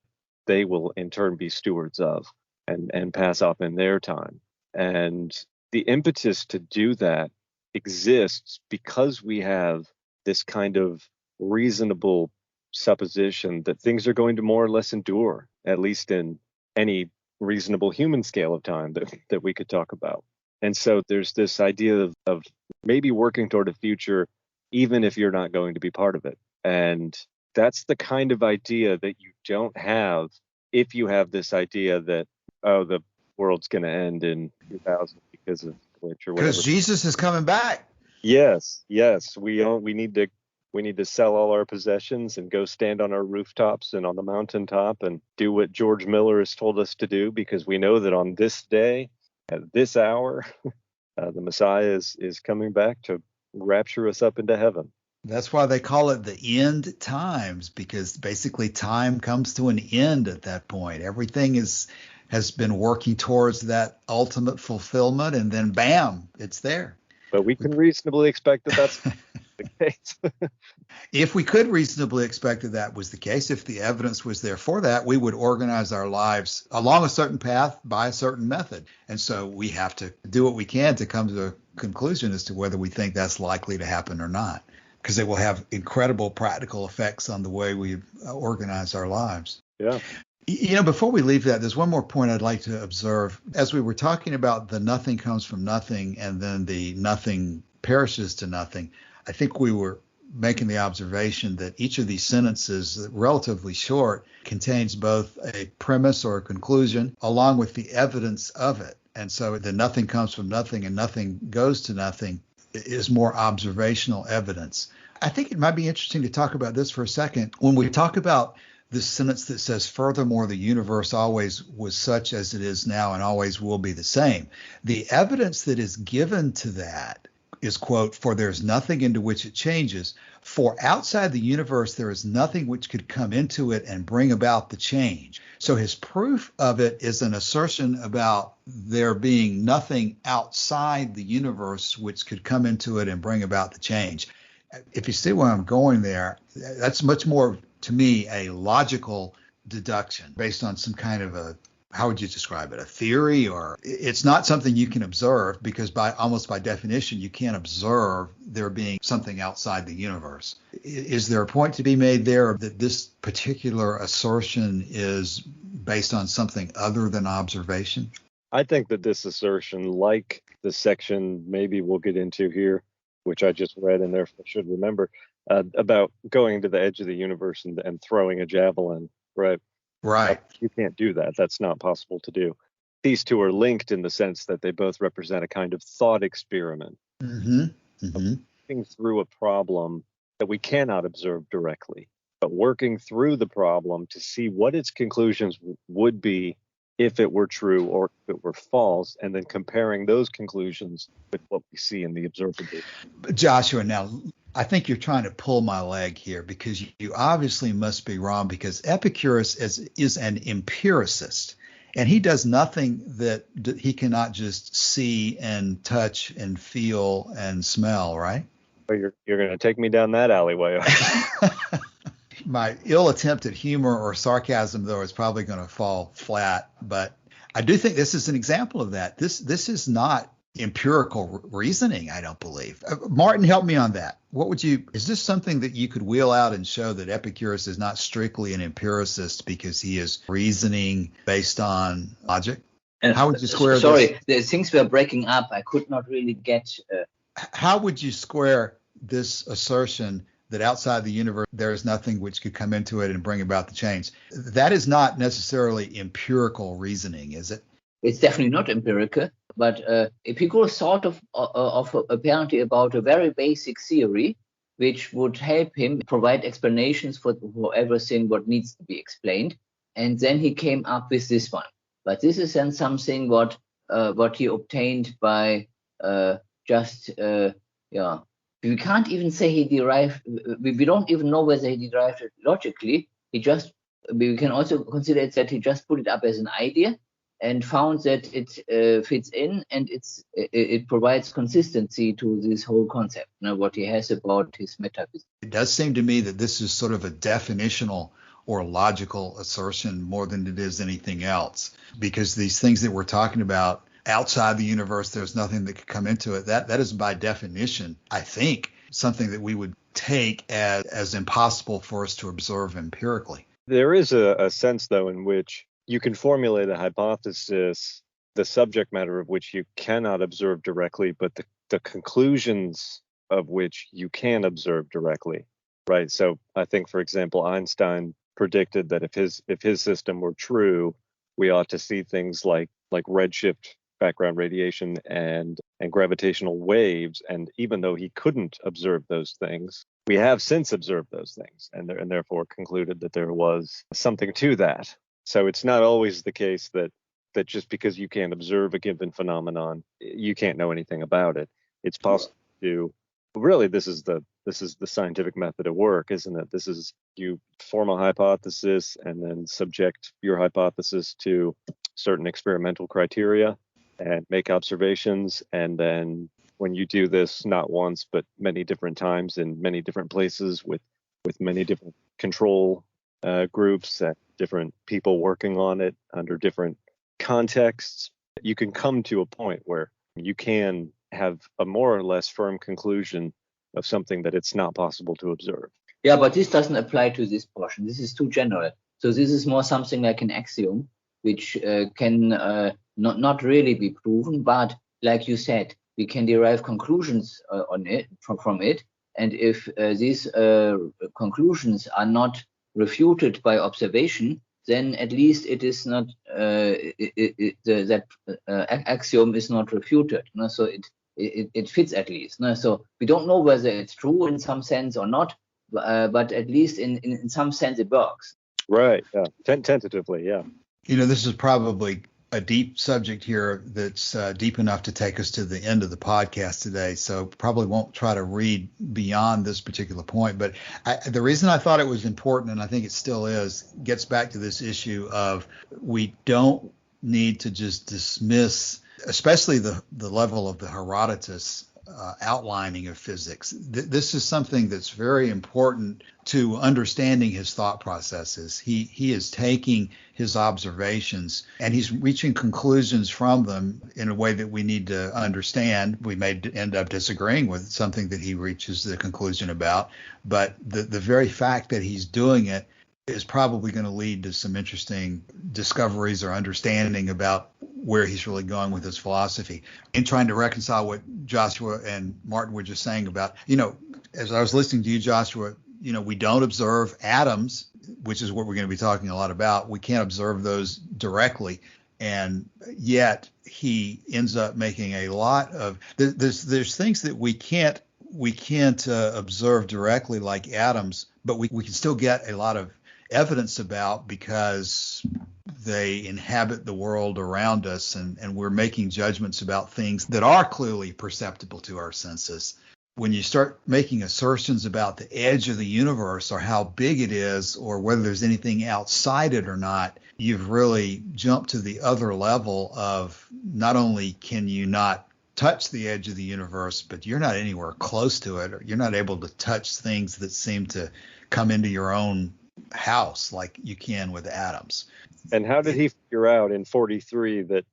they will in turn be stewards of and pass off in their time. And the impetus to do that exists because we have this kind of reasonable supposition that things are going to more or less endure, at least in any reasonable human scale of time that we could talk about. And so there's this idea of maybe working toward a future, even if you're not going to be part of it. And that's the kind of idea that you don't have if you have this idea that, oh, the world's going to end in 2000 because of glitch or whatever. Because Jesus is coming back. Yes. We need to sell all our possessions and go stand on our rooftops and on the mountaintop and do what George Miller has told us to do, because we know that on this day, at this hour, the Messiah is coming back to rapture us up into heaven. That's why they call it the end times, because basically time comes to an end at that point. Everything has been working towards that ultimate fulfillment, and then bam, it's there. But we can reasonably expect that that's the case. If we could reasonably expect that that was the case, if the evidence was there for that, we would organize our lives along a certain path by a certain method. And so we have to do what we can to come to a conclusion as to whether we think that's likely to happen or not, because it will have incredible practical effects on the way we organize our lives. Yeah. Before we leave that, there's one more point I'd like to observe. As we were talking about the nothing comes from nothing and then the nothing perishes to nothing, I think we were making the observation that each of these sentences, relatively short, contains both a premise or a conclusion along with the evidence of it. And so the nothing comes from nothing and nothing goes to nothing is more observational evidence. I think it might be interesting to talk about this for a second. When we talk about this sentence that says, furthermore, the universe always was such as it is now and always will be the same, the evidence that is given to that is, quote, for there's nothing into which it changes. For outside the universe, there is nothing which could come into it and bring about the change. So his proof of it is an assertion about there being nothing outside the universe which could come into it and bring about the change. If you see where I'm going there, that's much more, to me, a logical deduction based on some kind of a, how would you describe it, a theory? Or it's not something you can observe, because almost by definition, you can't observe there being something outside the universe. Is there a point to be made there that this particular assertion is based on something other than observation? I think that this assertion, like the section maybe we'll get into here, which I just read and therefore should remember, about going to the edge of the universe and throwing a javelin, right? Right. You can't do that. That's not possible to do. These two are linked in the sense that they both represent a kind of thought experiment. Mm-hmm. Mm-hmm. Working through a problem that we cannot observe directly, but working through the problem to see what its conclusions would be if it were true or if it were false, and then comparing those conclusions with what we see in the observable. Joshua, now, I think you're trying to pull my leg here, because you obviously must be wrong, because Epicurus is an empiricist, and he does nothing that he cannot just see and touch and feel and smell, right? Well, you're going to take me down that alleyway. My ill attempt at humor or sarcasm, though, is probably going to fall flat, but I do think this is an example of that. This is not empirical reasoning, I don't believe. Martin, help me on that. Is this something that you could wheel out and show that Epicurus is not strictly an empiricist because he is reasoning based on logic? And how would you square this? Sorry, the things were breaking up. I could not really get. How would you square this assertion that outside the universe there is nothing which could come into it and bring about the change? That is not necessarily empirical reasoning, is it? It's definitely not empirical, but Epicurus thought of apparently about a very basic theory which would help him provide explanations for everything what needs to be explained, and then he came up with this one. But this is then something what he obtained by we can't even say he derived. We don't even know whether he derived it logically. We can also consider it that he just put it up as an idea and found that it fits in, and it provides consistency to this whole concept. What he has about his metaphysics. It does seem to me that this is sort of a definitional or logical assertion more than it is anything else, because these things that we're talking about outside the universe, there's nothing that could come into it. That is by definition, I think, something that we would take as impossible for us to observe empirically. There is a sense, though, in which you can formulate a hypothesis, the subject matter of which you cannot observe directly, but the conclusions of which you can observe directly, right? So I think, for example, Einstein predicted that if his system were true, we ought to see things like redshift background radiation and gravitational waves. And even though he couldn't observe those things, we have since observed those things and therefore concluded that there was something to that. So it's not always the case that just because you can't observe a given phenomenon, you can't know anything about it. It's possible to really, this is the scientific method at work, isn't it? This is, you form a hypothesis and then subject your hypothesis to certain experimental criteria and make observations, and then when you do this not once but many different times in many different places with many different control groups and different people working on it under different contexts, you can come to a point where you can have a more or less firm conclusion of something that it's not possible to observe. Yeah, but this doesn't apply to this portion. This is too general. So this is more something like an axiom, which can not really be proven, but like you said, we can derive conclusions on it from it. And if these conclusions are not refuted by observation, then at least it is not that axiom is not refuted. No? So it fits at least. No? So we don't know whether it's true in some sense or not, but at least in some sense it works. Right. Yeah. Tentatively. Yeah. This is probably a deep subject here that's deep enough to take us to the end of the podcast today. So probably won't try to read beyond this particular point. But the reason I thought it was important, and I think it still is, gets back to this issue of we don't need to just dismiss, especially the level of the Herodotus outlining of physics. This is something that's very important to understanding his thought processes. He is taking his observations and he's reaching conclusions from them in a way that we need to understand. We may end up disagreeing with something that he reaches the conclusion about, but the very fact that he's doing it is probably going to lead to some interesting discoveries or understanding about where he's really going with his philosophy. In trying to reconcile what Joshua and Martin were just saying about, as I was listening to you, Joshua, we don't observe atoms, which is what we're going to be talking a lot about. We can't observe those directly. And yet he ends up making a lot of, there's things that we can't observe directly like atoms, but we can still get a lot of evidence about because they inhabit the world around us, and we're making judgments about things that are clearly perceptible to our senses. When you start making assertions about the edge of the universe or how big it is or whether there's anything outside it or not, you've really jumped to the other level of not only can you not touch the edge of the universe, but you're not anywhere close to it, or you're not able to touch things that seem to come into your own house like you can with atoms. And how did he figure out in 43 that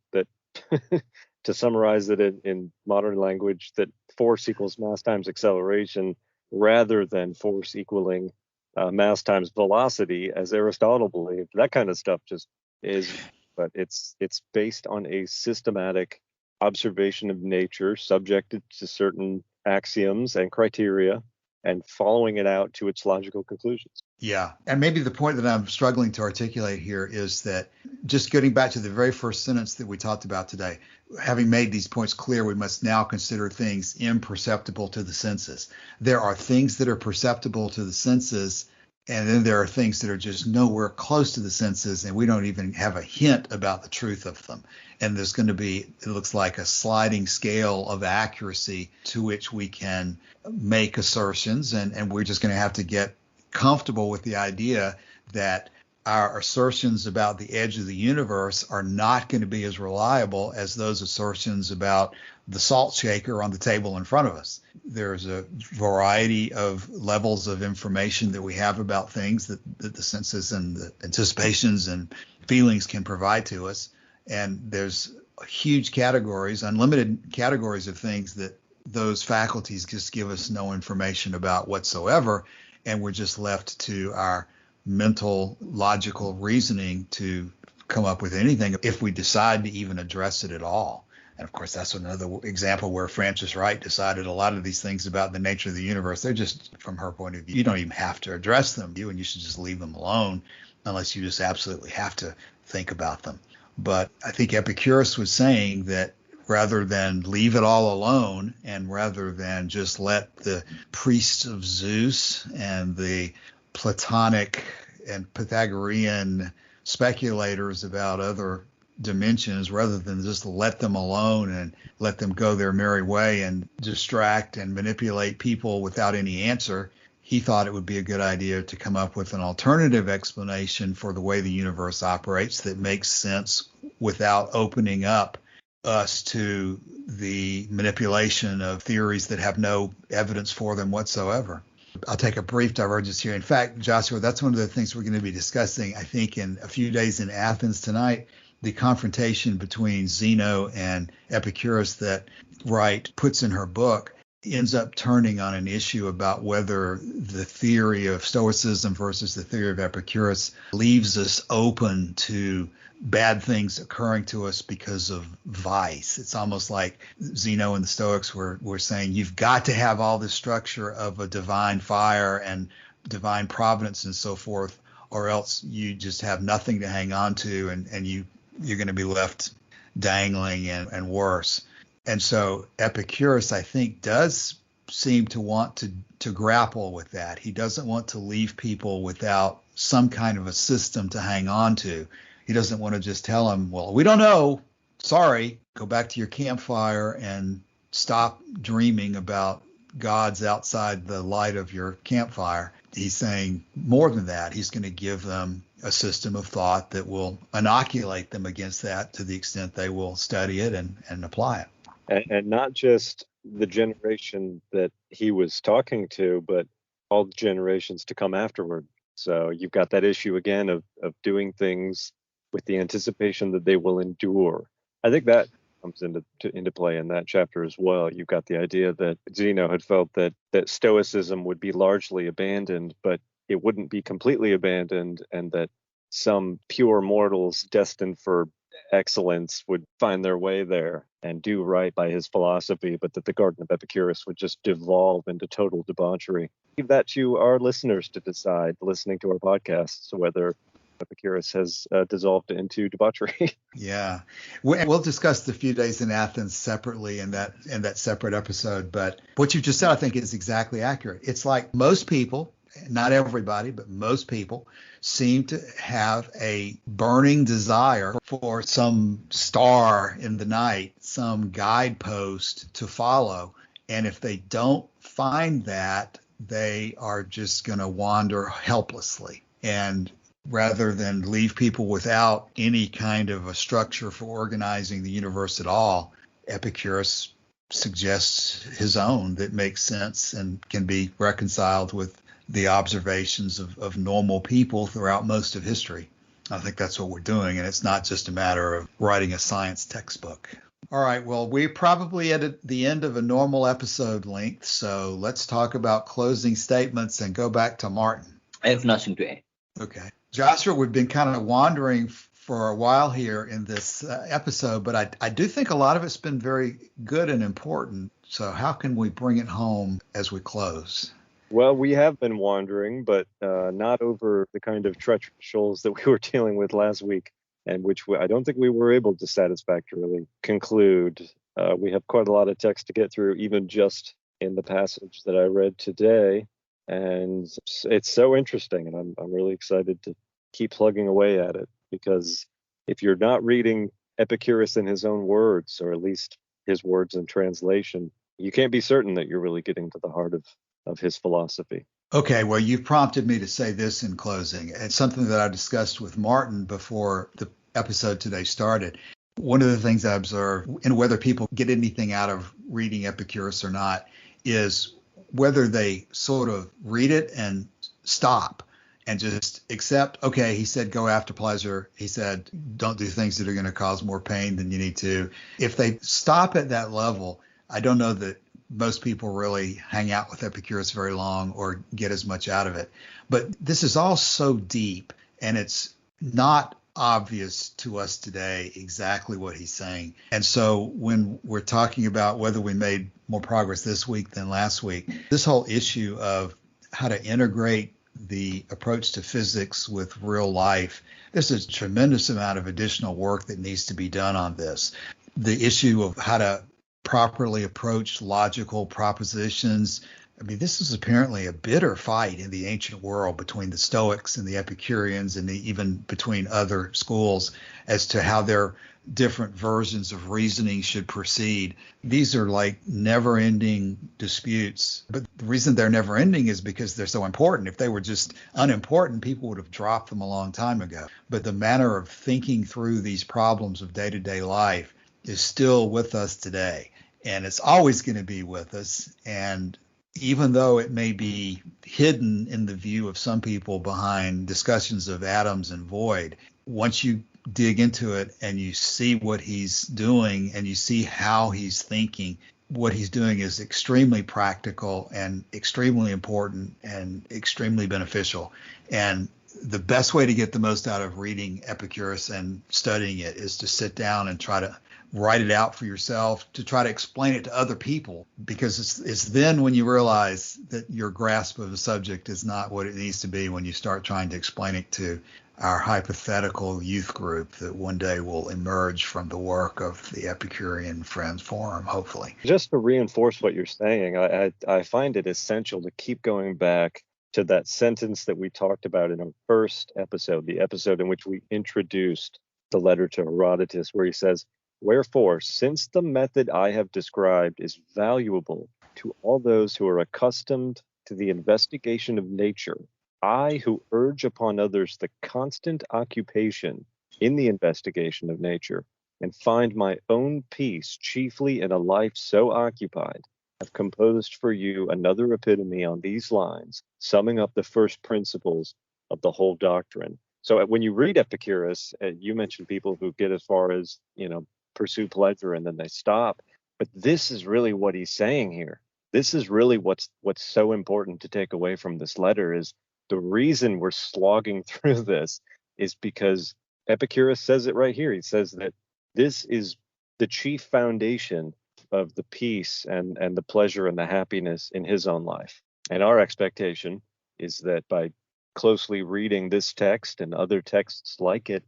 to summarize it in modern language, that force equals mass times acceleration rather than force equaling mass times velocity, as Aristotle believed? That kind of stuff just is, but it's based on a systematic observation of nature subjected to certain axioms and criteria and following it out to its logical conclusions. Yeah. And maybe the point that I'm struggling to articulate here is that, just getting back to the very first sentence that we talked about today, having made these points clear, we must now consider things imperceptible to the senses. There are things that are perceptible to the senses, and then there are things that are just nowhere close to the senses, and we don't even have a hint about the truth of them. And there's going to be, it looks like, a sliding scale of accuracy to which we can make assertions, and we're just going to have to get comfortable with the idea that our assertions about the edge of the universe are not going to be as reliable as those assertions about the salt shaker on the table in front of us. There's a variety of levels of information that we have about things that the senses and the anticipations and feelings can provide to us. And there's huge categories, unlimited categories of things that those faculties just give us no information about whatsoever. And we're just left to our mental, logical reasoning to come up with anything if we decide to even address it at all. And of course, that's another example where Frances Wright decided a lot of these things about the nature of the universe. They're just, from her point of view, you don't even have to address them, and you should just leave them alone unless you just absolutely have to think about them. But I think Epicurus was saying that rather than leave it all alone, and rather than just let the priests of Zeus and the Platonic and Pythagorean speculators about other dimensions, rather than just let them alone and let them go their merry way and distract and manipulate people without any answer, he thought it would be a good idea to come up with an alternative explanation for the way the universe operates that makes sense without opening up us to the manipulation of theories that have no evidence for them whatsoever. I'll take a brief divergence here. In fact, Joshua, that's one of the things we're going to be discussing, I think, in a few days in Athens tonight, the confrontation between Zeno and Epicurus that Wright puts in her book ends up turning on an issue about whether the theory of Stoicism versus the theory of Epicurus leaves us open to bad things occurring to us because of vice. It's almost like Zeno and the Stoics were saying you've got to have all this structure of a divine fire and divine providence and so forth, or else you just have nothing to hang on to, and you're going to be left dangling and worse. And so Epicurus, I think, does seem to want to grapple with that. He doesn't want to leave people without some kind of a system to hang on to. He doesn't want to just tell them, well, we don't know. Sorry, go back to your campfire and stop dreaming about gods outside the light of your campfire. He's saying more than that. He's going to give them a system of thought that will inoculate them against that to the extent they will study it and apply it. And not just the generation that he was talking to, but all the generations to come afterward. So you've got that issue again of doing things with the anticipation that they will endure. I think that comes into play in that chapter as well. You've got the idea that Zeno had felt that Stoicism would be largely abandoned, but it wouldn't be completely abandoned, and that some pure mortals destined for excellence would find their way there and do right by his philosophy, but that the Garden of Epicurus would just devolve into total debauchery. Leave that to our listeners to decide, listening to our podcasts, whether Epicurus has dissolved into debauchery. Yeah, we'll discuss the few days in Athens separately in that separate episode. But what you just said, I think, is exactly accurate. It's like most people, not everybody, but most people seem to have a burning desire for some star in the night, some guidepost to follow. And if they don't find that, they are just going to wander helplessly. And rather than leave people without any kind of a structure for organizing the universe at all, Epicurus suggests his own that makes sense and can be reconciled with the observations of normal people throughout most of history. I think that's what we're doing, and it's not just a matter of writing a science textbook. All right, well, we're probably at the end of a normal episode length, so let's talk about closing statements and go back to Martin. I have nothing to add. Okay. Joshua, we've been kind of wandering for a while here in this episode, but I do think a lot of it's been very good and important. So how can we bring it home as we close? Well, we have been wandering, but not over the kind of treacherous shoals that we were dealing with last week, and which I don't think we were able to satisfactorily conclude. We have quite a lot of text to get through, even just in the passage that I read today. And it's so interesting, and I'm really excited to keep plugging away at it, because if you're not reading Epicurus in his own words, or at least his words in translation, you can't be certain that you're really getting to the heart of his philosophy. Okay, well, you've prompted me to say this in closing. It's something that I discussed with Martin before the episode today started. One of the things I observe, and whether people get anything out of reading Epicurus or not, is whether they sort of read it and stop and just accept, okay, he said go after pleasure. He said don't do things that are going to cause more pain than you need to. If they stop at that level, I don't know that most people really hang out with Epicurus very long or get as much out of it. But this is all so deep, and it's not obvious to us today exactly what he's saying. And so when we're talking about whether we made more progress this week than last week, this whole issue of how to integrate the approach to physics with real life, there's a tremendous amount of additional work that needs to be done on this. The issue of how to properly approach logical propositions. I mean, this is apparently a bitter fight in the ancient world between the Stoics and the Epicureans, and even between other schools as to how their different versions of reasoning should proceed. These are like never-ending disputes. But the reason they're never-ending is because they're so important. If they were just unimportant, people would have dropped them a long time ago. But the manner of thinking through these problems of day-to-day life is still with us today, and it's always going to be with us. And even though it may be hidden in the view of some people behind discussions of atoms and void, once you dig into it and you see what he's doing and you see how he's thinking, what he's doing is extremely practical and extremely important and extremely beneficial. And the best way to get the most out of reading Epicurus and studying it is to sit down and try to write it out for yourself, to try to explain it to other people, because it's then when you realize that your grasp of the subject is not what it needs to be when you start trying to explain it to our hypothetical youth group that one day will emerge from the work of the Epicurean Friends Forum, hopefully. Just to reinforce what you're saying, I find it essential to keep going back to that sentence that we talked about in our first episode, the episode in which we introduced the letter to Herodotus, where he says, "Wherefore, since the method I have described is valuable to all those who are accustomed to the investigation of nature, I, who urge upon others the constant occupation in the investigation of nature, and find my own peace chiefly in a life so occupied, have composed for you another epitome on these lines, summing up the first principles of the whole doctrine." So when you read Epicurus, you mentioned people who get as far as, pursue pleasure and then they stop. But this is really what he's saying here. This is really what's so important to take away from this letter, is the reason we're slogging through this is because Epicurus says it right here. He says that this is the chief foundation of the peace and the pleasure and the happiness in his own life. And our expectation is that by closely reading this text and other texts like it,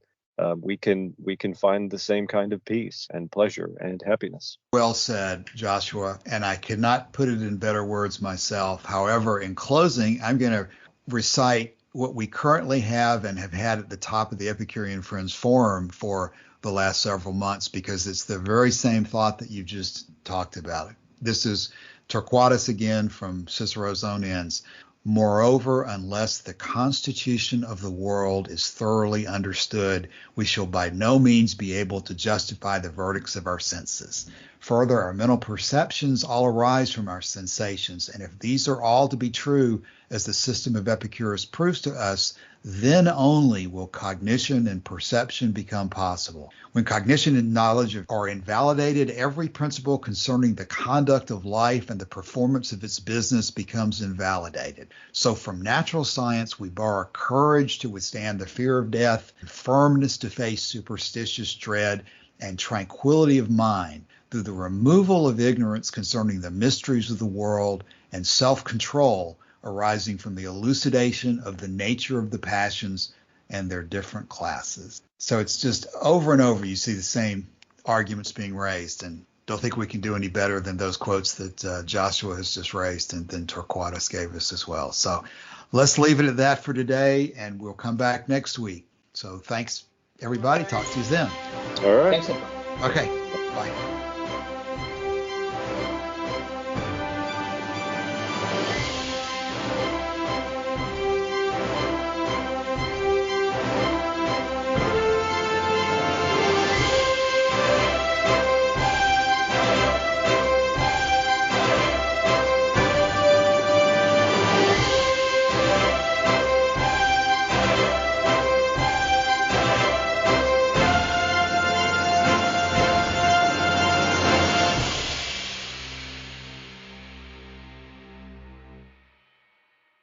we can find the same kind of peace and pleasure and happiness. Well said, Joshua, and I could not put it in better words myself. However, in closing, I'm going to recite what we currently have and have had at the top of the Epicurean Friends Forum for the last several months, because it's the very same thought that you just talked about. This is Torquatus again from Cicero's own ends. "Moreover, unless the constitution of the world is thoroughly understood, we shall by no means be able to justify the verdicts of our senses. Further, our mental perceptions all arise from our sensations, and if these are all to be true, as the system of Epicurus proves to us, then only will cognition and perception become possible. When cognition and knowledge are invalidated, every principle concerning the conduct of life and the performance of its business becomes invalidated. So from natural science, we borrow courage to withstand the fear of death, firmness to face superstitious dread, and tranquility of mind through the removal of ignorance concerning the mysteries of the world, and self-control arising from the elucidation of the nature of the passions and their different classes." So it's just over and over you see the same arguments being raised, and don't think we can do any better than those quotes that Joshua has just raised and then Torquatus gave us as well. So let's leave it at that for today, and we'll come back next week. So thanks, everybody. Talk to you then. All right. Thanks. Okay. Bye.